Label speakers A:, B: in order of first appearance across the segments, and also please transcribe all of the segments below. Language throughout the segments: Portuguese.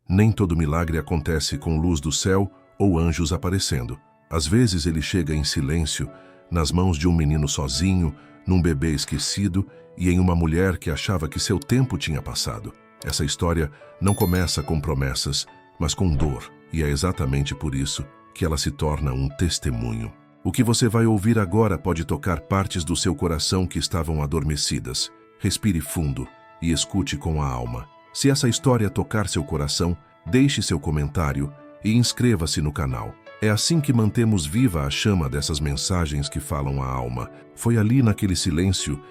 A: Nem todo milagre acontece com luz do céu ou anjos aparecendo. Às vezes ele chega em silêncio, nas mãos de um menino sozinho, num bebê esquecido e em uma mulher que achava que seu tempo tinha passado. Essa história não começa com promessas, mas com dor, e é exatamente por isso que ela se torna um testemunho. O que você vai ouvir agora pode tocar partes do seu coração que estavam adormecidas. Respire fundo e escute com a alma. Se essa história tocar seu coração, deixe seu comentário e inscreva-se no canal. É assim que mantemos viva a chama dessas mensagens que falam a alma. Foi ali naquele silêncio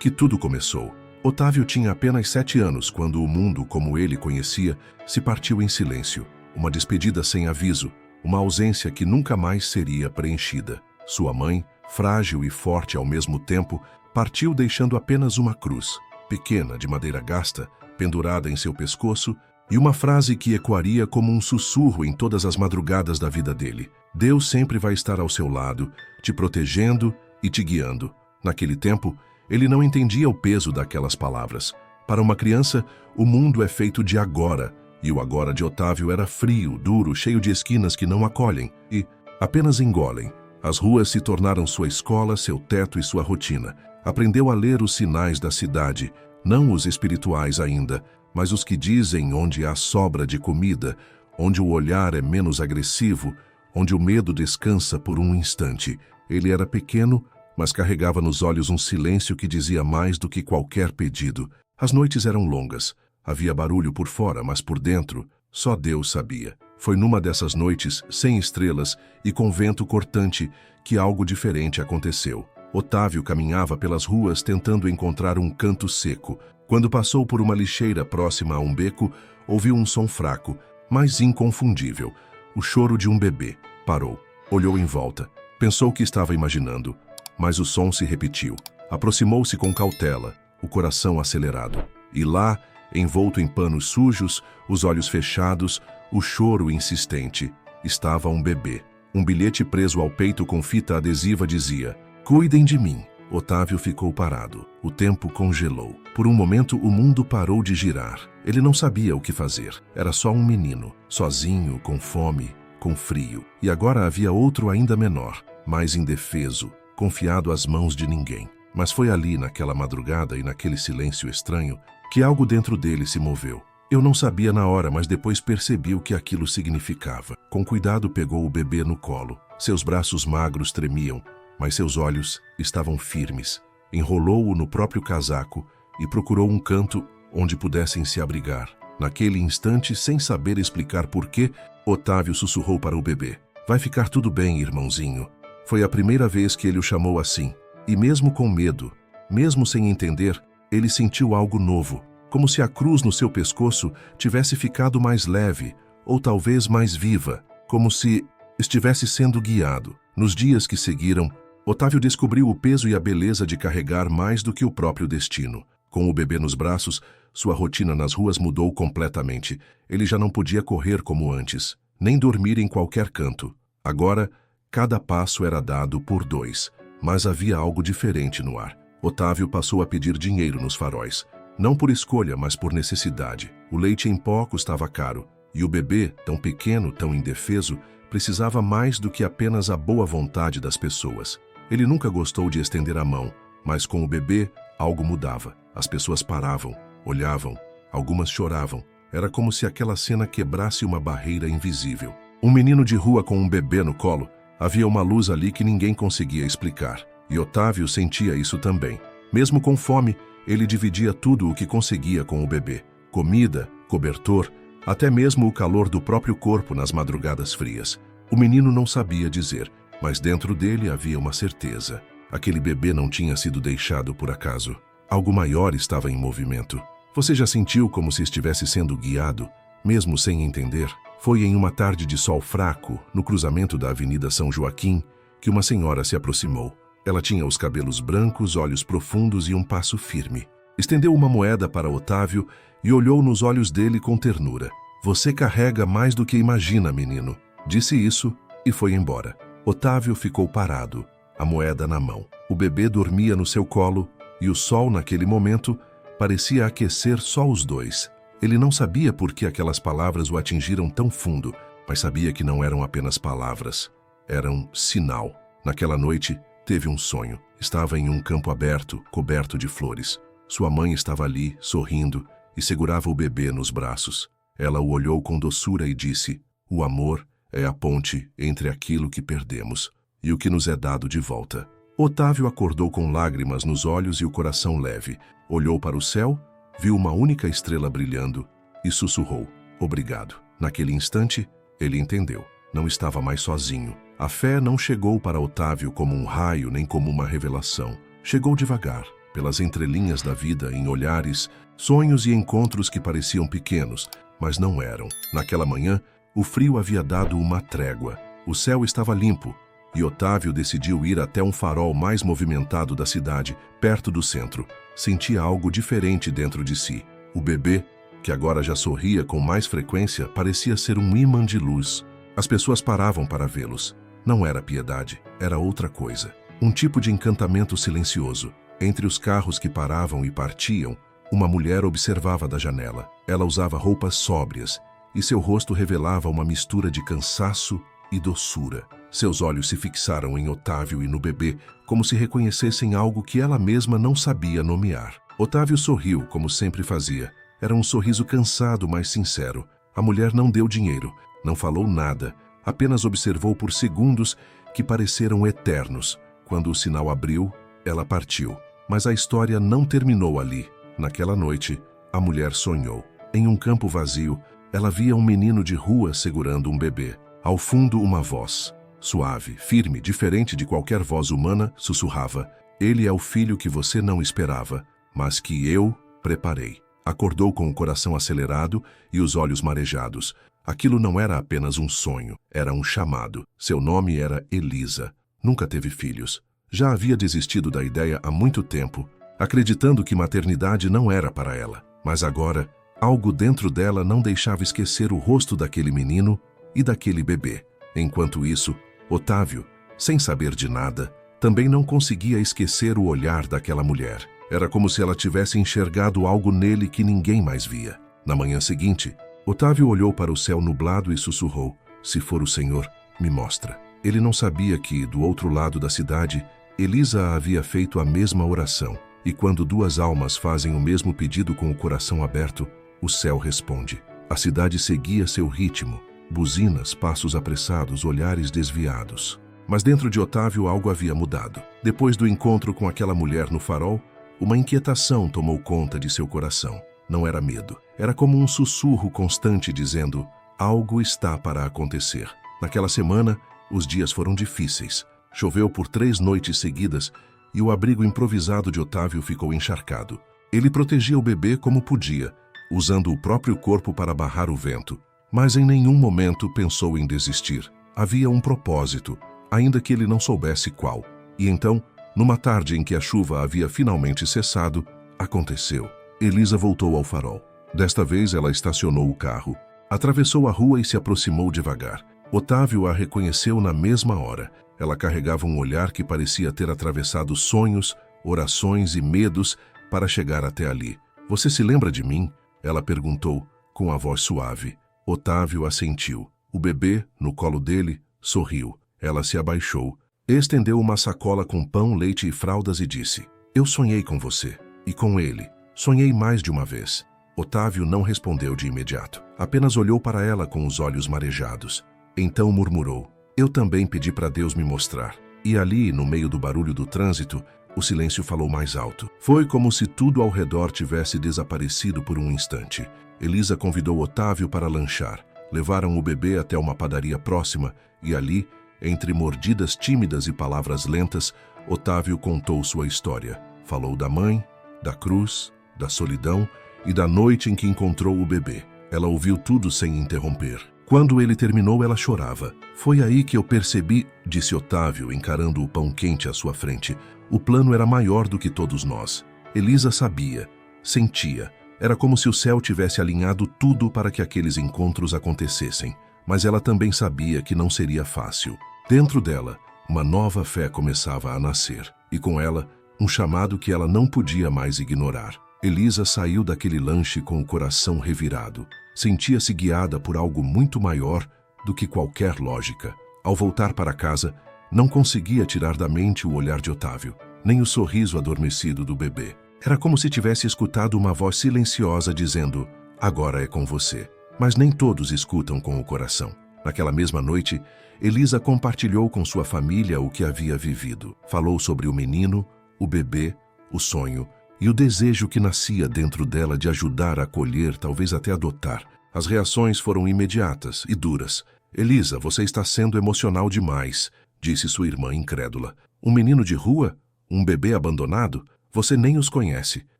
A: que tudo começou. Otávio tinha apenas 7 anos quando o mundo, como ele conhecia, se partiu em silêncio. Uma despedida sem aviso, uma ausência que nunca mais seria preenchida. Sua mãe, frágil e forte ao mesmo tempo, partiu deixando apenas uma cruz, pequena, de madeira gasta, pendurada em seu pescoço, e uma frase que ecoaria como um sussurro em todas as madrugadas da vida dele. Deus sempre vai estar ao seu lado, te protegendo e te guiando. Naquele tempo, ele não entendia o peso daquelas palavras. Para uma criança, o mundo é feito de agora, e o agora de Otávio era frio, duro, cheio de esquinas que não acolhem e apenas engolem. As ruas se tornaram sua escola, seu teto e sua rotina. Aprendeu a ler os sinais da cidade, não os espirituais ainda, mas os que dizem onde há sobra de comida, onde o olhar é menos agressivo, onde o medo descansa por um instante. Ele era pequeno, mas carregava nos olhos um silêncio que dizia mais do que qualquer pedido. As noites eram longas. Havia barulho por fora, mas por dentro, só Deus sabia. Foi numa dessas noites, sem estrelas e com vento cortante, que algo diferente aconteceu. Otávio caminhava pelas ruas tentando encontrar um canto seco. Quando passou por uma lixeira próxima a um beco, ouviu um som fraco, mas inconfundível. O choro de um bebê. Parou, olhou em volta. Pensou que estava imaginando, mas o som se repetiu. Aproximou-se com cautela, o coração acelerado. E lá, envolto em panos sujos, os olhos fechados, o choro insistente, estava um bebê. Um bilhete preso ao peito com fita adesiva dizia: "Cuidem de mim." Otávio ficou parado. O tempo congelou. Por um momento, o mundo parou de girar. Ele não sabia o que fazer. Era só um menino, sozinho, com fome, com frio. E agora havia outro ainda menor, mais indefeso, confiado às mãos de ninguém. Mas foi ali, naquela madrugada e naquele silêncio estranho, que algo dentro dele se moveu. Eu não sabia na hora, mas depois percebi o que aquilo significava. Com cuidado pegou o bebê no colo. Seus braços magros tremiam, mas seus olhos estavam firmes. Enrolou-o no próprio casaco e procurou um canto onde pudessem se abrigar. Naquele instante, sem saber explicar porquê, Otávio sussurrou para o bebê: "Vai ficar tudo bem, irmãozinho." Foi a primeira vez que ele o chamou assim. E mesmo com medo, mesmo sem entender, ele sentiu algo novo, como se a cruz no seu pescoço tivesse ficado mais leve, ou talvez mais viva, como se estivesse sendo guiado. Nos dias que seguiram, Otávio descobriu o peso e a beleza de carregar mais do que o próprio destino. Com o bebê nos braços, sua rotina nas ruas mudou completamente. Ele já não podia correr como antes, nem dormir em qualquer canto. Agora, cada passo era dado por 2, mas havia algo diferente no ar. Otávio passou a pedir dinheiro nos faróis, não por escolha, mas por necessidade. O leite em pó custava caro, e o bebê, tão pequeno, tão indefeso, precisava mais do que apenas a boa vontade das pessoas. Ele nunca gostou de estender a mão, mas com o bebê, algo mudava. As pessoas paravam, olhavam, algumas choravam. Era como se aquela cena quebrasse uma barreira invisível. Um menino de rua com um bebê no colo. Havia uma luz ali que ninguém conseguia explicar. E Otávio sentia isso também. Mesmo com fome, ele dividia tudo o que conseguia com o bebê. Comida, cobertor, até mesmo o calor do próprio corpo nas madrugadas frias. O menino não sabia dizer, mas dentro dele havia uma certeza. Aquele bebê não tinha sido deixado por acaso. Algo maior estava em movimento. Você já sentiu como se estivesse sendo guiado, mesmo sem entender? Foi em uma tarde de sol fraco, no cruzamento da Avenida São Joaquim, que uma senhora se aproximou. Ela tinha os cabelos brancos, olhos profundos e um passo firme. Estendeu uma moeda para Otávio e olhou nos olhos dele com ternura. "Você carrega mais do que imagina, menino." Disse isso e foi embora. Otávio ficou parado, a moeda na mão. O bebê dormia no seu colo e o sol, naquele momento, parecia aquecer só os dois. Ele não sabia por que aquelas palavras o atingiram tão fundo, mas sabia que não eram apenas palavras, eram sinal. Naquela noite, teve um sonho. Estava em um campo aberto, coberto de flores. Sua mãe estava ali, sorrindo, e segurava o bebê nos braços. Ela o olhou com doçura e disse: "O amor é a ponte entre aquilo que perdemos e o que nos é dado de volta." Otávio acordou com lágrimas nos olhos e o coração leve. Olhou para o céu, viu uma única estrela brilhando e sussurrou: "Obrigado." Naquele instante, ele entendeu. Não estava mais sozinho. A fé não chegou para Otávio como um raio nem como uma revelação. Chegou devagar, pelas entrelinhas da vida, em olhares, sonhos e encontros que pareciam pequenos, mas não eram. Naquela manhã, o frio havia dado uma trégua. O céu estava limpo e Otávio decidiu ir até um farol mais movimentado da cidade, perto do centro. Sentia algo diferente dentro de si. O bebê, que agora já sorria com mais frequência, parecia ser um ímã de luz. As pessoas paravam para vê-los. Não era piedade, era outra coisa. Um tipo de encantamento silencioso. Entre os carros que paravam e partiam, uma mulher observava da janela. Ela usava roupas sóbrias e seu rosto revelava uma mistura de cansaço e doçura. Seus olhos se fixaram em Otávio e no bebê, como se reconhecessem algo que ela mesma não sabia nomear. Otávio sorriu, como sempre fazia. Era um sorriso cansado, mas sincero. A mulher não deu dinheiro, não falou nada, apenas observou por segundos que pareceram eternos. Quando o sinal abriu, ela partiu. Mas a história não terminou ali. Naquela noite, a mulher sonhou. Em um campo vazio, ela via um menino de rua segurando um bebê. Ao fundo, uma voz, suave, firme, diferente de qualquer voz humana, sussurrava: "Ele é o filho que você não esperava, mas que eu preparei." Acordou com o coração acelerado e os olhos marejados. Aquilo não era apenas um sonho, era um chamado. Seu nome era Elisa. Nunca teve filhos. Já havia desistido da ideia há muito tempo, acreditando que maternidade não era para ela. Mas agora, algo dentro dela não deixava esquecer o rosto daquele menino e daquele bebê. Enquanto isso, Otávio, sem saber de nada, também não conseguia esquecer o olhar daquela mulher. Era como se ela tivesse enxergado algo nele que ninguém mais via. Na manhã seguinte, Otávio olhou para o céu nublado e sussurrou: "Se for o Senhor, me mostra." Ele não sabia que, do outro lado da cidade, Elisa havia feito a mesma oração. E quando duas almas fazem o mesmo pedido com o coração aberto, o céu responde. A cidade seguia seu ritmo. Buzinas, passos apressados, olhares desviados. Mas dentro de Otávio algo havia mudado. Depois do encontro com aquela mulher no farol, uma inquietação tomou conta de seu coração. Não era medo. Era como um sussurro constante dizendo: algo está para acontecer. Naquela semana, os dias foram difíceis. Choveu por 3 noites seguidas e o abrigo improvisado de Otávio ficou encharcado. Ele protegia o bebê como podia, usando o próprio corpo para barrar o vento. Mas em nenhum momento pensou em desistir. Havia um propósito, ainda que ele não soubesse qual. E então, numa tarde em que a chuva havia finalmente cessado, aconteceu. Elisa voltou ao farol. Desta vez ela estacionou o carro, atravessou a rua e se aproximou devagar. Otávio a reconheceu na mesma hora. Ela carregava um olhar que parecia ter atravessado sonhos, orações e medos para chegar até ali. "Você se lembra de mim?" Ela perguntou, com a voz suave. Otávio assentiu. O bebê, no colo dele, sorriu. Ela se abaixou, estendeu uma sacola com pão, leite e fraldas e disse: "Eu sonhei com você. E com ele. Sonhei mais de uma vez." Otávio não respondeu de imediato. Apenas olhou para ela com os olhos marejados. Então murmurou: "Eu também pedi para Deus me mostrar." E ali, no meio do barulho do trânsito, o silêncio falou mais alto. Foi como se tudo ao redor tivesse desaparecido por um instante. Elisa convidou Otávio para lanchar. Levaram o bebê até uma padaria próxima e ali, entre mordidas tímidas e palavras lentas, Otávio contou sua história. Falou da mãe, da cruz, da solidão e da noite em que encontrou o bebê. Ela ouviu tudo sem interromper. Quando ele terminou, ela chorava. "Foi aí que eu percebi", disse Otávio, encarando o pão quente à sua frente. "O plano era maior do que todos nós." Elisa sabia, sentia. Era como se o céu tivesse alinhado tudo para que aqueles encontros acontecessem. Mas ela também sabia que não seria fácil. Dentro dela, uma nova fé começava a nascer. E com ela, um chamado que ela não podia mais ignorar. Elisa saiu daquele lanche com o coração revirado. Sentia-se guiada por algo muito maior do que qualquer lógica. Ao voltar para casa, não conseguia tirar da mente o olhar de Otávio, nem o sorriso adormecido do bebê. Era como se tivesse escutado uma voz silenciosa dizendo: agora é com você. Mas nem todos escutam com o coração. Naquela mesma noite, Elisa compartilhou com sua família o que havia vivido. Falou sobre o menino, o bebê, o sonho e o desejo que nascia dentro dela de ajudar a acolher, talvez até adotar. As reações foram imediatas e duras. Elisa, você está sendo emocional demais, disse sua irmã incrédula. Um menino de rua? Um bebê abandonado? Você nem os conhece.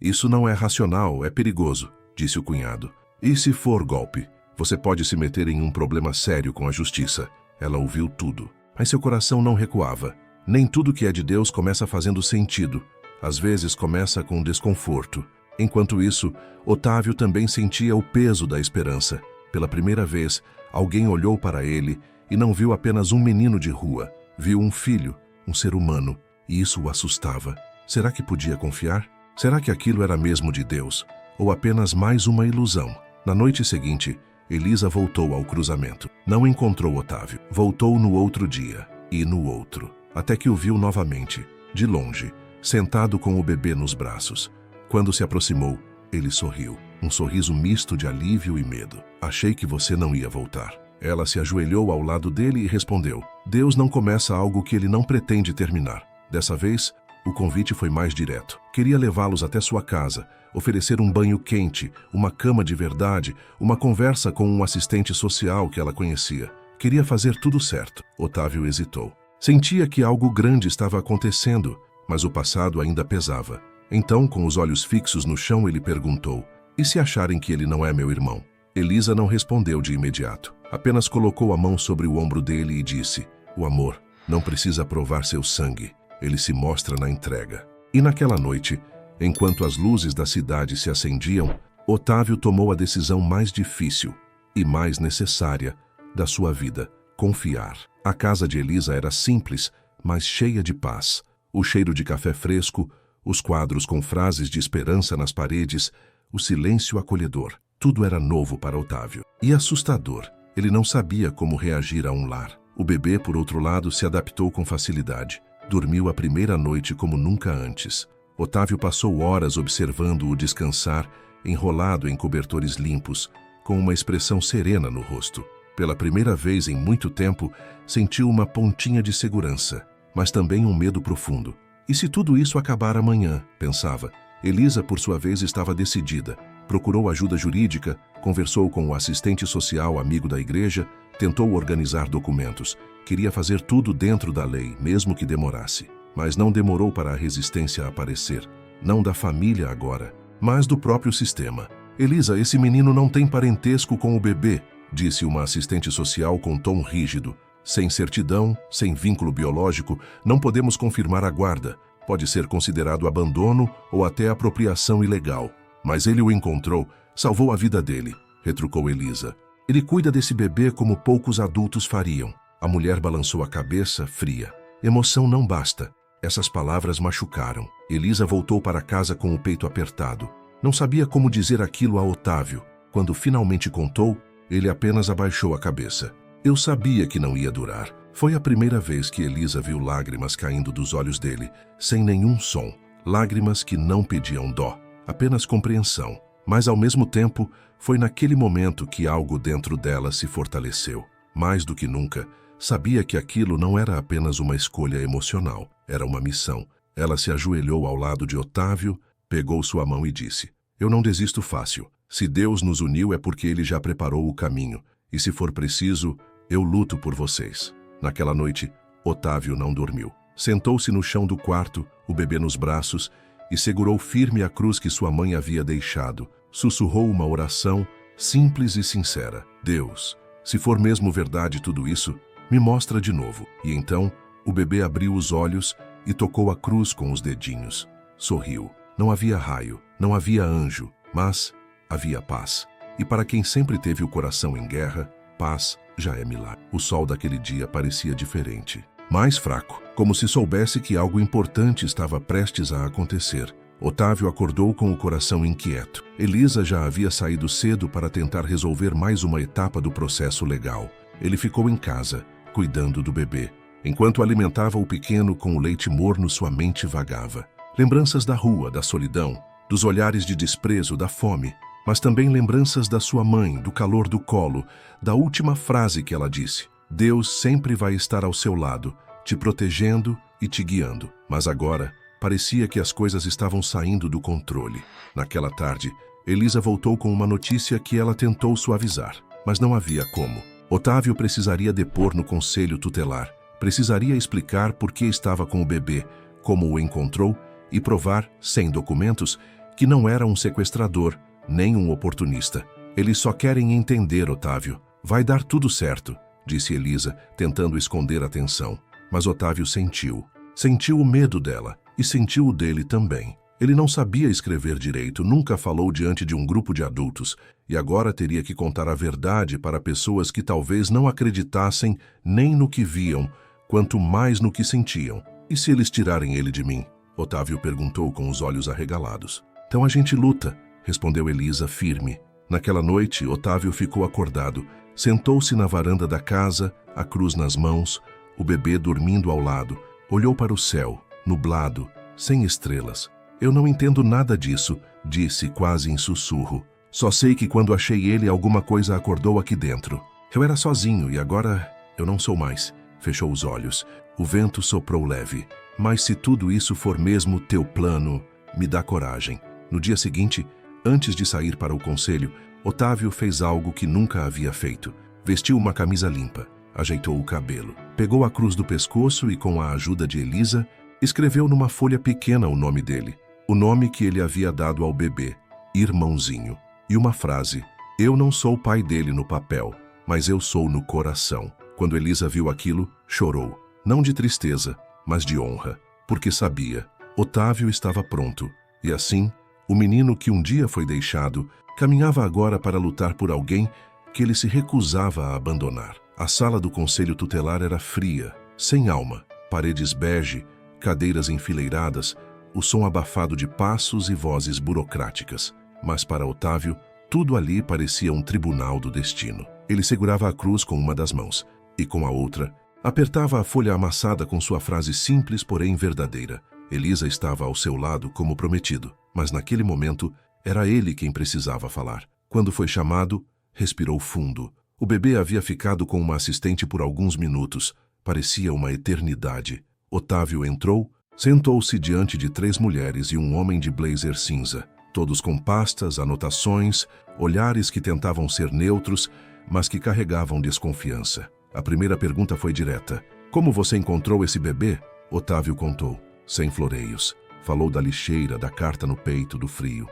A: Isso não é racional, é perigoso, disse o cunhado. E se for golpe? Você pode se meter em um problema sério com a justiça. Ela ouviu tudo, mas seu coração não recuava. Nem tudo que é de Deus começa fazendo sentido. Às vezes começa com desconforto. Enquanto isso, Otávio também sentia o peso da esperança. Pela primeira vez, alguém olhou para ele e não viu apenas um menino de rua. Viu um filho, um ser humano, e isso o assustava. Será que podia confiar? Será que aquilo era mesmo de Deus? Ou apenas mais uma ilusão? Na noite seguinte, Elisa voltou ao cruzamento. Não encontrou Otávio. Voltou no outro dia, e no outro, até que o viu novamente, de longe, sentado com o bebê nos braços. Quando se aproximou, ele sorriu. Um sorriso misto de alívio e medo. Achei que você não ia voltar. Ela se ajoelhou ao lado dele e respondeu: Deus não começa algo que ele não pretende terminar. Dessa vez, o convite foi mais direto. Queria levá-los até sua casa, oferecer um banho quente, uma cama de verdade, uma conversa com um assistente social que ela conhecia. Queria fazer tudo certo. Otávio hesitou. Sentia que algo grande estava acontecendo, mas o passado ainda pesava. Então, com os olhos fixos no chão, ele perguntou: e se acharem que ele não é meu irmão? Elisa não respondeu de imediato. Apenas colocou a mão sobre o ombro dele e disse: o amor não precisa provar seu sangue. Ele se mostra na entrega. E naquela noite, enquanto as luzes da cidade se acendiam, Otávio tomou a decisão mais difícil e mais necessária da sua vida: confiar. A casa de Elisa era simples, mas cheia de paz. O cheiro de café fresco, os quadros com frases de esperança nas paredes, o silêncio acolhedor. Tudo era novo para Otávio. E assustador. Ele não sabia como reagir a um lar. O bebê, por outro lado, se adaptou com facilidade. Dormiu a primeira noite como nunca antes. Otávio passou horas observando-o descansar, enrolado em cobertores limpos, com uma expressão serena no rosto. Pela primeira vez em muito tempo, sentiu uma pontinha de segurança, mas também um medo profundo. E se tudo isso acabar amanhã? Pensava. Elisa, por sua vez, estava decidida. Procurou ajuda jurídica, conversou com o assistente social amigo da igreja, tentou organizar documentos. Queria fazer tudo dentro da lei, mesmo que demorasse. Mas não demorou para a resistência aparecer. Não da família agora, mas do próprio sistema. Elisa, esse menino não tem parentesco com o bebê, disse uma assistente social com tom rígido. Sem certidão, sem vínculo biológico, não podemos confirmar a guarda. Pode ser considerado abandono ou até apropriação ilegal. Mas ele o encontrou, salvou a vida dele, retrucou Elisa. Ele cuida desse bebê como poucos adultos fariam. A mulher balançou a cabeça, fria. Emoção não basta. Essas palavras machucaram. Elisa voltou para casa com o peito apertado. Não sabia como dizer aquilo a Otávio. Quando finalmente contou, ele apenas abaixou a cabeça. Eu sabia que não ia durar. Foi a primeira vez que Elisa viu lágrimas caindo dos olhos dele, sem nenhum som. Lágrimas que não pediam dó, apenas compreensão. Mas, ao mesmo tempo, foi naquele momento que algo dentro dela se fortaleceu. Mais do que nunca, sabia que aquilo não era apenas uma escolha emocional, era uma missão. Ela se ajoelhou ao lado de Otávio, pegou sua mão e disse: eu não desisto fácil. Se Deus nos uniu é porque Ele já preparou o caminho. E se for preciso, eu luto por vocês. Naquela noite, Otávio não dormiu. Sentou-se no chão do quarto, o bebê nos braços, e segurou firme a cruz que sua mãe havia deixado. Sussurrou uma oração simples e sincera: Deus, se for mesmo verdade tudo isso, me mostra de novo. E então, o bebê abriu os olhos e tocou a cruz com os dedinhos. Sorriu. Não havia raio, não havia anjo, mas havia paz. E para quem sempre teve o coração em guerra, paz já é milagre. O sol daquele dia parecia diferente, mais fraco, como se soubesse que algo importante estava prestes a acontecer. Otávio acordou com o coração inquieto. Elisa já havia saído cedo para tentar resolver mais uma etapa do processo legal. Ele ficou em casa, cuidando do bebê. Enquanto alimentava o pequeno com o leite morno, sua mente vagava. Lembranças da rua, da solidão, dos olhares de desprezo, da fome, mas também lembranças da sua mãe, do calor do colo, da última frase que ela disse: Deus sempre vai estar ao seu lado, te protegendo e te guiando. Mas agora, parecia que as coisas estavam saindo do controle. Naquela tarde, Elisa voltou com uma notícia que ela tentou suavizar, mas não havia como. Otávio precisaria depor no conselho tutelar, precisaria explicar por que estava com o bebê, como o encontrou e provar, sem documentos, que não era um sequestrador, nem um oportunista. Eles só querem entender, Otávio. Vai dar tudo certo, disse Elisa, tentando esconder a tensão. Mas Otávio sentiu. Sentiu o medo dela e sentiu o dele também. Ele não sabia escrever direito, nunca falou diante de um grupo de adultos e agora teria que contar a verdade para pessoas que talvez não acreditassem nem no que viam, quanto mais no que sentiam. E se eles tirarem ele de mim? Otávio perguntou com os olhos arregalados. Então a gente luta, respondeu Elisa firme. Naquela noite, Otávio ficou acordado. Sentou-se na varanda da casa, a cruz nas mãos, o bebê dormindo ao lado. Olhou para o céu, nublado, sem estrelas. Eu não entendo nada disso, disse quase em sussurro. Só sei que quando achei ele, alguma coisa acordou aqui dentro. Eu era sozinho e agora eu não sou mais. Fechou os olhos. O vento soprou leve. Mas se tudo isso for mesmo teu plano, me dá coragem. No dia seguinte, antes de sair para o conselho, Otávio fez algo que nunca havia feito. Vestiu uma camisa limpa, ajeitou o cabelo, pegou a cruz do pescoço e, com a ajuda de Elisa, escreveu numa folha pequena o nome dele, o nome que ele havia dado ao bebê, Irmãozinho, e uma frase: Eu não sou o pai dele no papel, mas eu sou no coração. Quando Elisa viu aquilo, chorou, não de tristeza, mas de honra, porque sabia, Otávio estava pronto, e assim, o menino que um dia foi deixado, caminhava agora para lutar por alguém que ele se recusava a abandonar. A sala do conselho tutelar era fria, sem alma, paredes bege, cadeiras enfileiradas, o som abafado de passos e vozes burocráticas. Mas para Otávio, tudo ali parecia um tribunal do destino. Ele segurava a cruz com uma das mãos, e com a outra, apertava a folha amassada com sua frase simples, porém verdadeira. Elisa estava ao seu lado como prometido, mas naquele momento era ele quem precisava falar. Quando foi chamado, respirou fundo. O bebê havia ficado com uma assistente por alguns minutos. Parecia uma eternidade. Otávio entrou, sentou-se diante de 3 mulheres e um homem de blazer cinza, todos com pastas, anotações, olhares que tentavam ser neutros, mas que carregavam desconfiança. A primeira pergunta foi direta. Como você encontrou esse bebê? Otávio contou, sem floreios. Falou da lixeira, da carta no peito, do frio,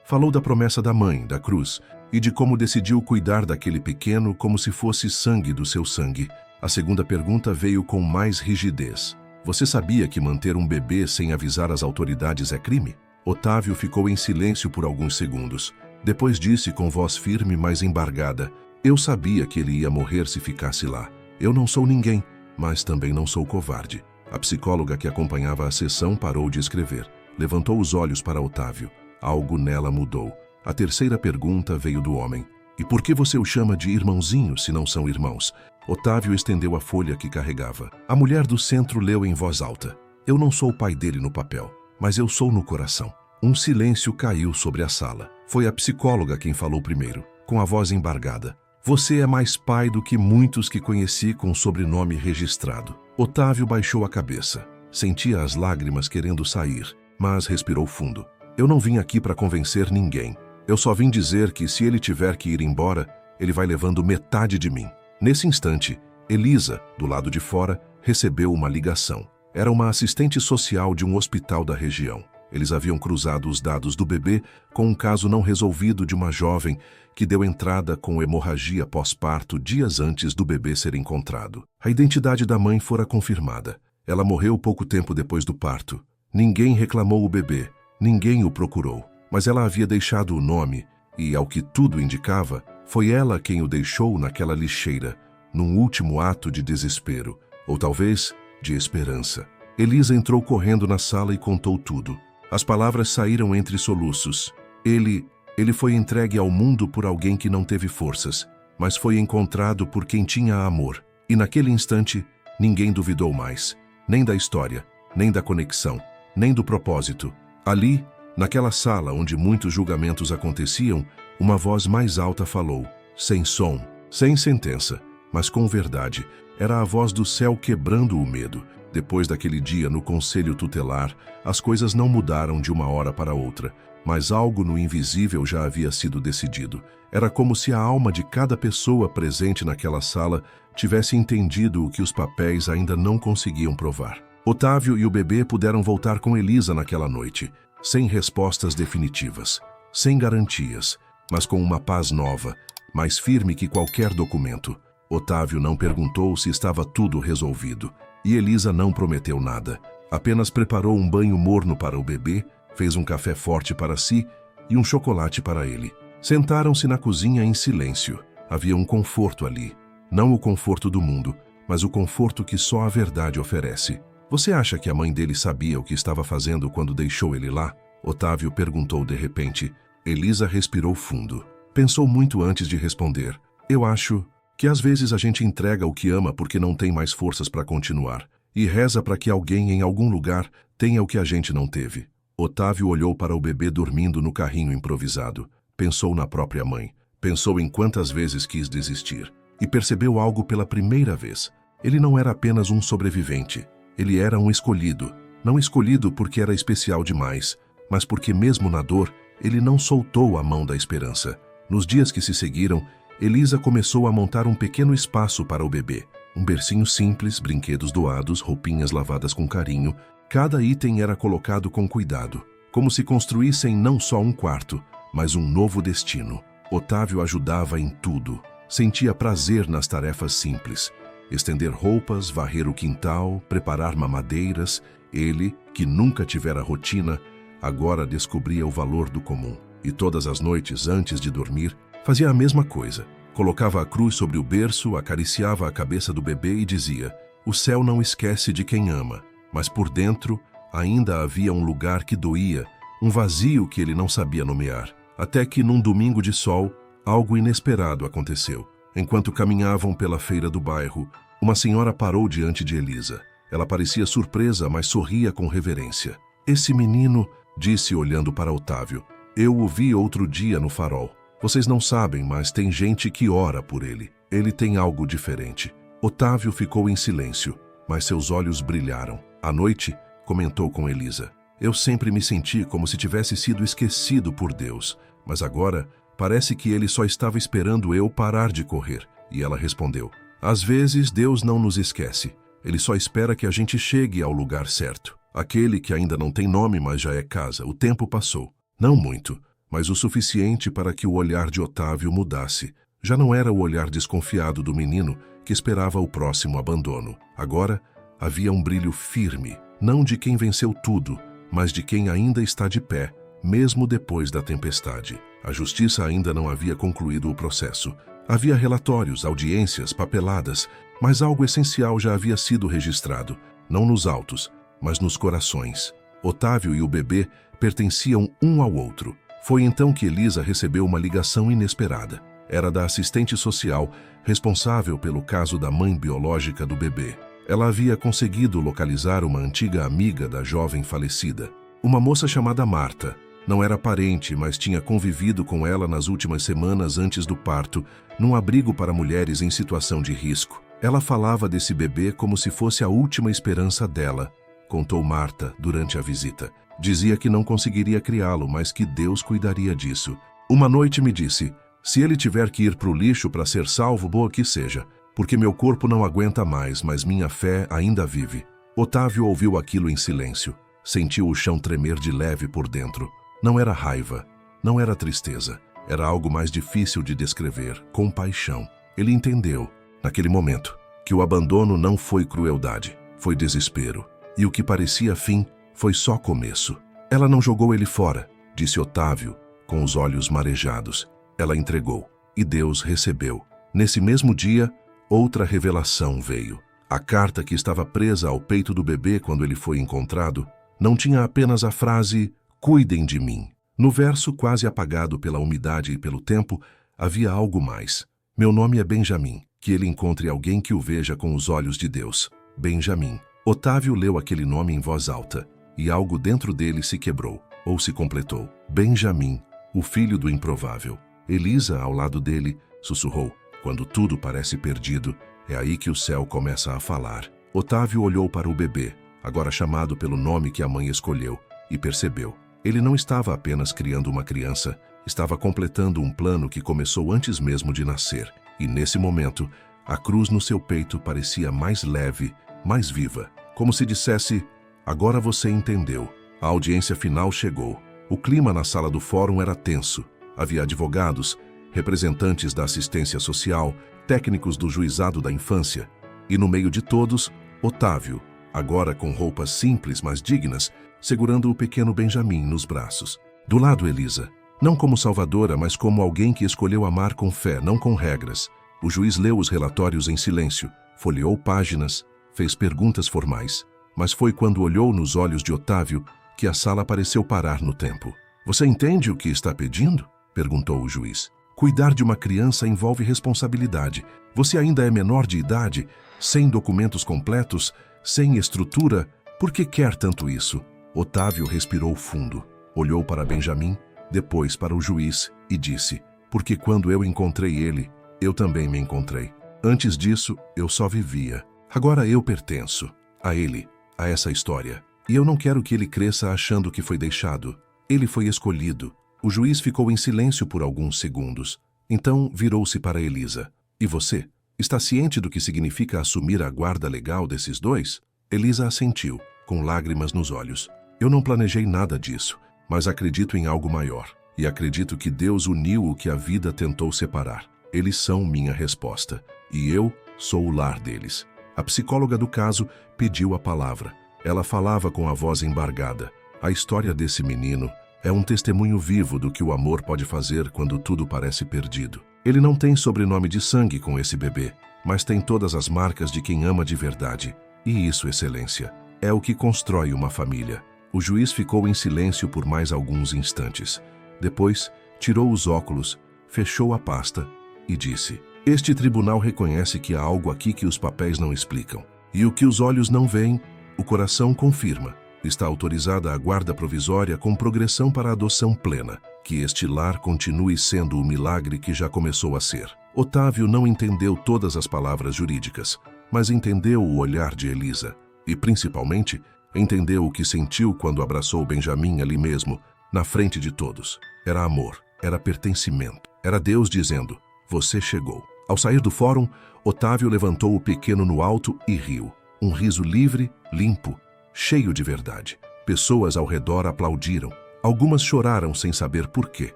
A: Falou da promessa da mãe, da cruz, e de como decidiu cuidar daquele pequeno como se fosse sangue do seu sangue. A segunda pergunta veio com mais rigidez. Você sabia que manter um bebê sem avisar as autoridades é crime? Otávio ficou em silêncio por alguns segundos. Depois disse com voz firme, mas embargada: Eu sabia que ele ia morrer se ficasse lá. Eu não sou ninguém, mas também não sou covarde. A psicóloga que acompanhava a sessão parou de escrever. Levantou os olhos para Otávio. Algo nela mudou. A terceira pergunta veio do homem. E por que você o chama de irmãozinho se não são irmãos? Otávio estendeu a folha que carregava. A mulher do centro leu em voz alta. Eu não sou o pai dele no papel, mas eu sou no coração. Um silêncio caiu sobre a sala. Foi a psicóloga quem falou primeiro, com a voz embargada. Você é mais pai do que muitos que conheci com sobrenome registrado. Otávio baixou a cabeça. Sentia as lágrimas querendo sair, mas respirou fundo. Eu não vim aqui para convencer ninguém. Eu só vim dizer que se ele tiver que ir embora, ele vai levando metade de mim. Nesse instante, Elisa, do lado de fora, recebeu uma ligação. Era uma assistente social de um hospital da região. Eles haviam cruzado os dados do bebê com um caso não resolvido de uma jovem que deu entrada com hemorragia pós-parto dias antes do bebê ser encontrado. A identidade da mãe fora confirmada. Ela morreu pouco tempo depois do parto. Ninguém reclamou o bebê, ninguém o procurou. Mas ela havia deixado o nome e, ao que tudo indicava, foi ela quem o deixou naquela lixeira, num último ato de desespero, ou talvez de esperança. Elisa entrou correndo na sala e contou tudo. As palavras saíram entre soluços. Ele foi entregue ao mundo por alguém que não teve forças, mas foi encontrado por quem tinha amor. E naquele instante, ninguém duvidou mais, nem da história, nem da conexão, nem do propósito. Ali, naquela sala onde muitos julgamentos aconteciam, uma voz mais alta falou, sem som, sem sentença, mas com verdade. Era a voz do céu quebrando o medo. Depois daquele dia no conselho tutelar, as coisas não mudaram de uma hora para outra, mas algo no invisível já havia sido decidido. Era como se a alma de cada pessoa presente naquela sala tivesse entendido o que os papéis ainda não conseguiam provar. Otávio e o bebê puderam voltar com Elisa naquela noite, sem respostas definitivas, sem garantias, mas com uma paz nova, mais firme que qualquer documento. Otávio não perguntou se estava tudo resolvido, e Elisa não prometeu nada. Apenas preparou um banho morno para o bebê, fez um café forte para si e um chocolate para ele. Sentaram-se na cozinha em silêncio. Havia um conforto ali. Não o conforto do mundo, mas o conforto que só a verdade oferece. Você acha que a mãe dele sabia o que estava fazendo quando deixou ele lá? Otávio perguntou de repente. Elisa respirou fundo. Pensou muito antes de responder. Eu acho que às vezes a gente entrega o que ama porque não tem mais forças para continuar, e reza para que alguém em algum lugar tenha o que a gente não teve. Otávio olhou para o bebê dormindo no carrinho improvisado. Pensou na própria mãe. Pensou em quantas vezes quis desistir. E percebeu algo pela primeira vez. Ele não era apenas um sobrevivente. Ele era um escolhido. Não escolhido porque era especial demais, mas porque mesmo na dor, ele não soltou a mão da esperança. Nos dias que se seguiram, Elisa começou a montar um pequeno espaço para o bebê. Um bercinho simples, brinquedos doados, roupinhas lavadas com carinho. Cada item era colocado com cuidado, como se construíssem não só um quarto, mas um novo destino. Otávio ajudava em tudo. Sentia prazer nas tarefas simples. Estender roupas, varrer o quintal, preparar mamadeiras. Ele, que nunca tivera rotina, agora descobria o valor do comum. E todas as noites, antes de dormir, fazia a mesma coisa. Colocava a cruz sobre o berço, acariciava a cabeça do bebê e dizia: o céu não esquece de quem ama. Mas por dentro ainda havia um lugar que doía, um vazio que ele não sabia nomear. Até que, num domingo de sol, algo inesperado aconteceu. Enquanto caminhavam pela feira do bairro, uma senhora parou diante de Elisa. Ela parecia surpresa, mas sorria com reverência. Esse menino, disse olhando para Otávio, eu o vi outro dia no farol. Vocês não sabem, mas tem gente que ora por ele. Ele tem algo diferente. Otávio ficou em silêncio, mas seus olhos brilharam. À noite, comentou com Elisa, eu sempre me senti como se tivesse sido esquecido por Deus, mas agora parece que ele só estava esperando eu parar de correr. E ela respondeu, às vezes Deus não nos esquece. Ele só espera que a gente chegue ao lugar certo. Aquele que ainda não tem nome, mas já é casa. O tempo passou. Não muito, mas o suficiente para que o olhar de Otávio mudasse. Já não era o olhar desconfiado do menino que esperava o próximo abandono. Agora, havia um brilho firme, não de quem venceu tudo, mas de quem ainda está de pé, mesmo depois da tempestade. A justiça ainda não havia concluído o processo. Havia relatórios, audiências, papeladas, mas algo essencial já havia sido registrado, não nos autos, mas nos corações. Otávio e o bebê pertenciam um ao outro. Foi então que Elisa recebeu uma ligação inesperada. Era da assistente social, responsável pelo caso da mãe biológica do bebê. Ela havia conseguido localizar uma antiga amiga da jovem falecida. Uma moça chamada Marta. Não era parente, mas tinha convivido com ela nas últimas semanas antes do parto, num abrigo para mulheres em situação de risco. Ela falava desse bebê como se fosse a última esperança dela, contou Marta durante a visita. Dizia que não conseguiria criá-lo, mas que Deus cuidaria disso. Uma noite me disse, se ele tiver que ir para o lixo para ser salvo, boa que seja, porque meu corpo não aguenta mais, mas minha fé ainda vive. Otávio ouviu aquilo em silêncio. Sentiu o chão tremer de leve por dentro. Não era raiva, não era tristeza. Era algo mais difícil de descrever, compaixão. Ele entendeu, naquele momento, que o abandono não foi crueldade, foi desespero. E o que parecia fim foi só começo. Ela não jogou ele fora, disse Otávio, com os olhos marejados. Ela entregou, e Deus recebeu. Nesse mesmo dia, outra revelação veio. A carta que estava presa ao peito do bebê quando ele foi encontrado não tinha apenas a frase Cuidem de mim. No verso, quase apagado pela umidade e pelo tempo, havia algo mais. Meu nome é Benjamim. Que ele encontre alguém que o veja com os olhos de Deus. Benjamim. Otávio leu aquele nome em voz alta, e algo dentro dele se quebrou, ou se completou. Benjamim, o filho do improvável. Elisa, ao lado dele, sussurrou. Quando tudo parece perdido, é aí que o céu começa a falar. Otávio olhou para o bebê, agora chamado pelo nome que a mãe escolheu, e percebeu. Ele não estava apenas criando uma criança, estava completando um plano que começou antes mesmo de nascer. E nesse momento, a cruz no seu peito parecia mais leve, mais viva. Como se dissesse, agora você entendeu. A audiência final chegou. O clima na sala do fórum era tenso. Havia advogados, representantes da assistência social, técnicos do juizado da infância. E no meio de todos, Otávio, agora com roupas simples, mas dignas, segurando o pequeno Benjamim nos braços. Do lado, Elisa. Não como salvadora, mas como alguém que escolheu amar com fé, não com regras. O juiz leu os relatórios em silêncio, folheou páginas, fez perguntas formais. Mas foi quando olhou nos olhos de Otávio que a sala pareceu parar no tempo. Você entende o que está pedindo? Perguntou o juiz. Cuidar de uma criança envolve responsabilidade. Você ainda é menor de idade, sem documentos completos, sem estrutura. Por que quer tanto isso? Otávio respirou fundo, olhou para Benjamim, depois para o juiz e disse, porque quando eu encontrei ele, eu também me encontrei. Antes disso, eu só vivia. Agora eu pertenço a ele, a essa história. E eu não quero que ele cresça achando que foi deixado. Ele foi escolhido. O juiz ficou em silêncio por alguns segundos. Então virou-se para Elisa. E você? Está ciente do que significa assumir a guarda legal desses dois? Elisa assentiu, com lágrimas nos olhos. Eu não planejei nada disso, mas acredito em algo maior. E acredito que Deus uniu o que a vida tentou separar. Eles são minha resposta. E eu sou o lar deles. A psicóloga do caso pediu a palavra. Ela falava com a voz embargada. A história desse menino é um testemunho vivo do que o amor pode fazer quando tudo parece perdido. Ele não tem sobrenome de sangue com esse bebê, mas tem todas as marcas de quem ama de verdade. E isso, Excelência, é o que constrói uma família. O juiz ficou em silêncio por mais alguns instantes. Depois, tirou os óculos, fechou a pasta e disse: Este tribunal reconhece que há algo aqui que os papéis não explicam. E o que os olhos não veem, o coração confirma. Está autorizada a guarda provisória com progressão para a adoção plena. Que este lar continue sendo o milagre que já começou a ser. Otávio não entendeu todas as palavras jurídicas, mas entendeu o olhar de Elisa. E, principalmente, entendeu o que sentiu quando abraçou Benjamim ali mesmo, na frente de todos. Era amor, era pertencimento. Era Deus dizendo, você chegou. Ao sair do fórum, Otávio levantou o pequeno no alto e riu. Um riso livre, limpo, cheio de verdade. Pessoas ao redor aplaudiram. Algumas choraram sem saber por quê.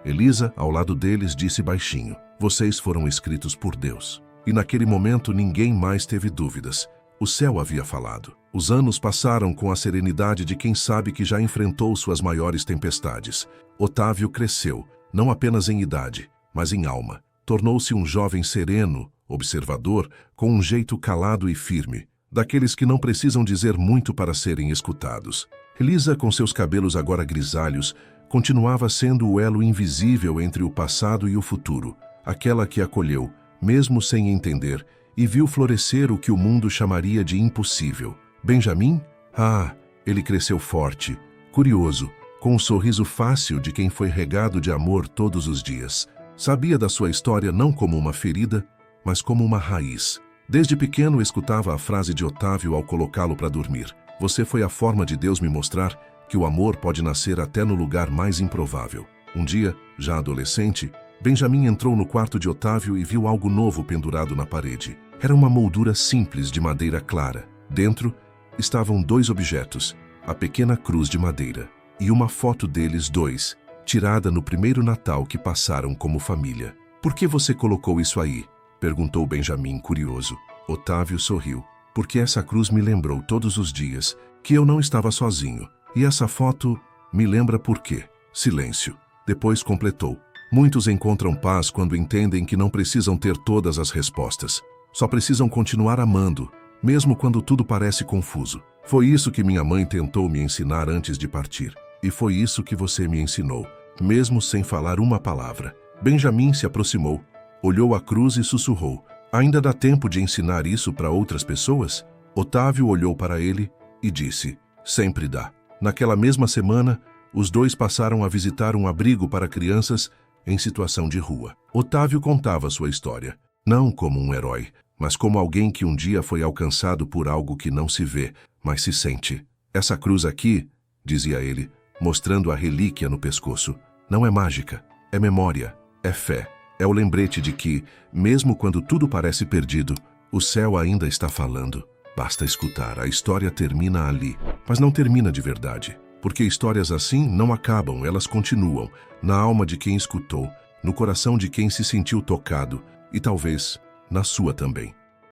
A: Elisa, ao lado deles, disse baixinho, vocês foram escritos por Deus. E naquele momento ninguém mais teve dúvidas. O céu havia falado. Os anos passaram com a serenidade de quem sabe que já enfrentou suas maiores tempestades. Otávio cresceu, não apenas em idade, mas em alma. Tornou-se um jovem sereno, observador, com um jeito calado e firme, daqueles que não precisam dizer muito para serem escutados. Elisa, com seus cabelos agora grisalhos, continuava sendo o elo invisível entre o passado e o futuro, aquela que acolheu, mesmo sem entender, e viu florescer o que o mundo chamaria de impossível. Benjamim? Ah, ele cresceu forte, curioso, com um sorriso fácil de quem foi regado de amor todos os dias. Sabia da sua história não como uma ferida, mas como uma raiz. Desde pequeno escutava a frase de Otávio ao colocá-lo para dormir. Você foi a forma de Deus me mostrar que o amor pode nascer até no lugar mais improvável. Um dia, já adolescente, Benjamim entrou no quarto de Otávio e viu algo novo pendurado na parede. Era uma moldura simples de madeira clara. Dentro estavam dois objetos, a pequena cruz de madeira e uma foto deles dois, tirada no primeiro Natal que passaram como família. Por que você colocou isso aí? Perguntou Benjamim, curioso. Otávio sorriu. Porque essa cruz me lembrou todos os dias que eu não estava sozinho. E essa foto me lembra por quê. Silêncio. Depois completou. Muitos encontram paz quando entendem que não precisam ter todas as respostas. Só precisam continuar amando, mesmo quando tudo parece confuso. Foi isso que minha mãe tentou me ensinar antes de partir. E foi isso que você me ensinou, mesmo sem falar uma palavra. Benjamin se aproximou, olhou a cruz e sussurrou: ainda dá tempo de ensinar isso para outras pessoas? Otávio olhou para ele e disse: sempre dá. Naquela mesma semana, os dois passaram a visitar um abrigo para crianças em situação de rua. Otávio contava sua história, não como um herói, mas como alguém que um dia foi alcançado por algo que não se vê, mas se sente. Essa cruz aqui, dizia ele, mostrando a relíquia no pescoço, não é mágica, é memória, é fé. É o lembrete de que, mesmo quando tudo parece perdido, o céu ainda está falando. Basta escutar, a história termina ali, mas não termina de verdade. Porque histórias assim não acabam, elas continuam, na alma de quem escutou, no coração de quem se sentiu tocado e talvez na sua também.